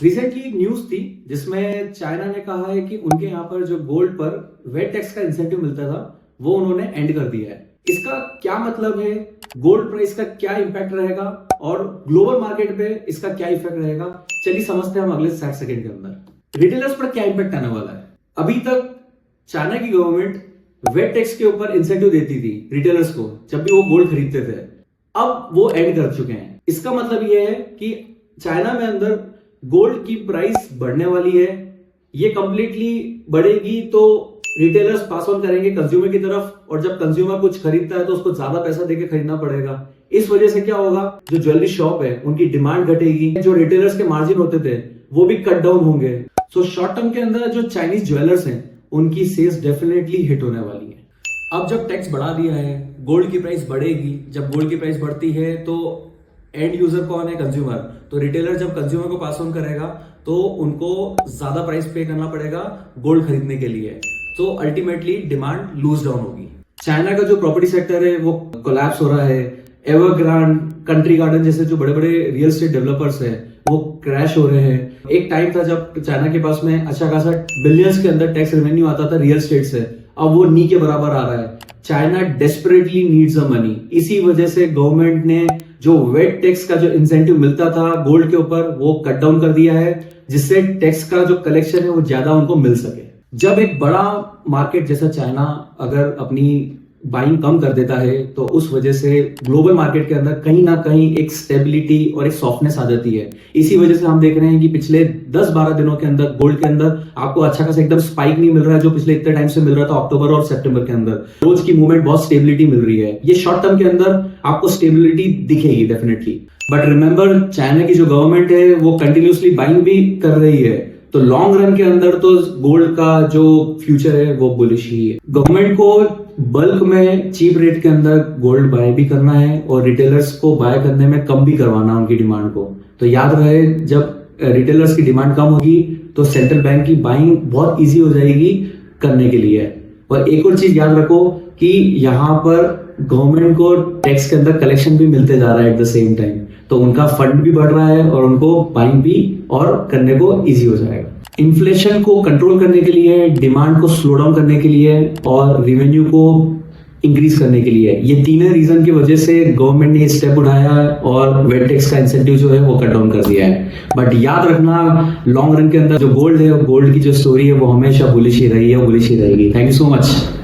Recently एक news थी जिसमें चाइना ने कहा है कि उनके यहाँ पर जो गोल्ड पर वेट टैक्स का इंसेंटिव मिलता था वो उन्होंने एंड कर दिया है। इसका क्या मतलब है, गोल्ड प्राइस का क्या इंपैक्ट रहेगा और ग्लोबल मार्केट पे इसका क्या इफेक्ट रहेगा, चलिए समझते हैं हम अगले 60 सेकंड के अंदर। रिटेलर्स पर क्या इंपैक्ट आने वाला है। अभी तक चाइना की गवर्नमेंट वेट टैक्स के ऊपर इंसेंटिव देती थी रिटेलर्स को जब भी वो गोल्ड खरीदते थे, अब वो एंड कर चुके हैं। इसका मतलब ये है कि चाइना में अंदर गोल्ड की प्राइस बढ़ने वाली है। ये कंप्लीटली बढ़ेगी तो रिटेलर्स पास ऑन करेंगे कंज्यूमर की तरफ, और जब कंज्यूमर कुछ खरीदता है तो उसको ज्यादा पैसा देके खरीदना पड़ेगा। इस वजह से क्या होगा, जो ज्वेलरी शॉप है उनकी डिमांड घटेगी, जो रिटेलर्स के मार्जिन होते थे वो भी कट डाउन होंगे। सो शॉर्ट टर्म के अंदर जो चाइनीज ज्वेलर्स हैं उनकी सेल्स डेफिनेटली हिट होने वाली है। अब जब टैक्स बढ़ा दिया है, गोल्ड की प्राइस बढ़ेगी। जब गोल्ड की प्राइस बढ़ती है तो एंड यूजर कौन है, कंज्यूमर। तो रिटेलर जब कंज्यूमर को पास ऑन करेगा तो उनको ज्यादा प्राइस पे करना पड़ेगा गोल्ड खरीदने के लिए, तो अल्टीमेटली डिमांड लूज डाउन होगी। चाइना का जो प्रॉपर्टी सेक्टर है वो कोलैप्स हो रहा है। एवरग्रांड, कंट्री गार्डन जैसे जो बड़े बड़े रियल एस्टेट डेवलपर्स हैं वो क्रैश हो रहे हैं। एक टाइम था जब चाइना के पास में अच्छा खासा बिलियंस के अंदर टैक्स रेवेन्यू आता था रियल एस्टेट से, अब वो नी के बराबर आ रहा है। China desperately needs the money. इसी वजह से गवर्नमेंट ने जो वेट टैक्स का जो इंसेंटिव मिलता था गोल्ड के ऊपर वो कट डाउन कर दिया है, जिससे टैक्स का जो कलेक्शन है वो ज्यादा उनको मिल सके। जब एक बड़ा मार्केट जैसा चाइना अगर अपनी बाइंग कम कर देता है तो उस वजह से ग्लोबल मार्केट के अंदर कहीं ना कहीं एक स्टेबिलिटी और एक सॉफ्टनेस आ जाती है। इसी वजह से हम देख रहे हैं कि पिछले 10-12 दिनों के अंदर गोल्ड के अंदर आपको अच्छा खासा एकदम स्पाइक नहीं मिल रहा है जो पिछले इतने टाइम से मिल रहा था अक्टूबर और सितंबर के अंदर। रोज की मूवमेंट बहुत स्टेबिलिटी मिल रही है। ये शॉर्ट टर्म के अंदर आपको स्टेबिलिटी दिखेगी डेफिनेटली, बट रिमेंबर चाइना की जो गवर्नमेंट है वो कंटिन्यूसली बाइंग भी कर रही है, तो लॉन्ग रन के अंदर तो गोल्ड का जो फ्यूचर है वो बुलिश ही है। गवर्नमेंट को बल्क में चीप रेट के अंदर गोल्ड बाय भी करना है और रिटेलर्स को बाय करने में कम भी करवाना उनकी डिमांड को। तो याद रहे, जब रिटेलर्स की डिमांड कम होगी तो सेंट्रल बैंक की बाइंग बहुत इजी हो जाएगी करने के लिए। और एक और चीज याद रखो कि यहाँ पर गवर्नमेंट को टैक्स के अंदर कलेक्शन भी मिलते जा रहा है एट द सेम टाइम, तो उनका फंड भी बढ़ रहा है और उनको बाइंग भी और करने को इजी हो जाएगा। इन्फ्लेशन को कंट्रोल करने के लिए, डिमांड को स्लो डाउन करने के लिए और रेवेन्यू को इंक्रीज करने के लिए, ये तीनों रीजन की वजह से गवर्नमेंट ने स्टेप उठाया और वेट टैक्स का इंसेंटिव जो है वो कट डाउन कर दिया है। बट याद रखना, लॉन्ग रन के अंदर जो गोल्ड है, गोल्ड की जो स्टोरी है वो हमेशा बुलिश ही रही है, बुलिश ही रहेगी। Thank you so much.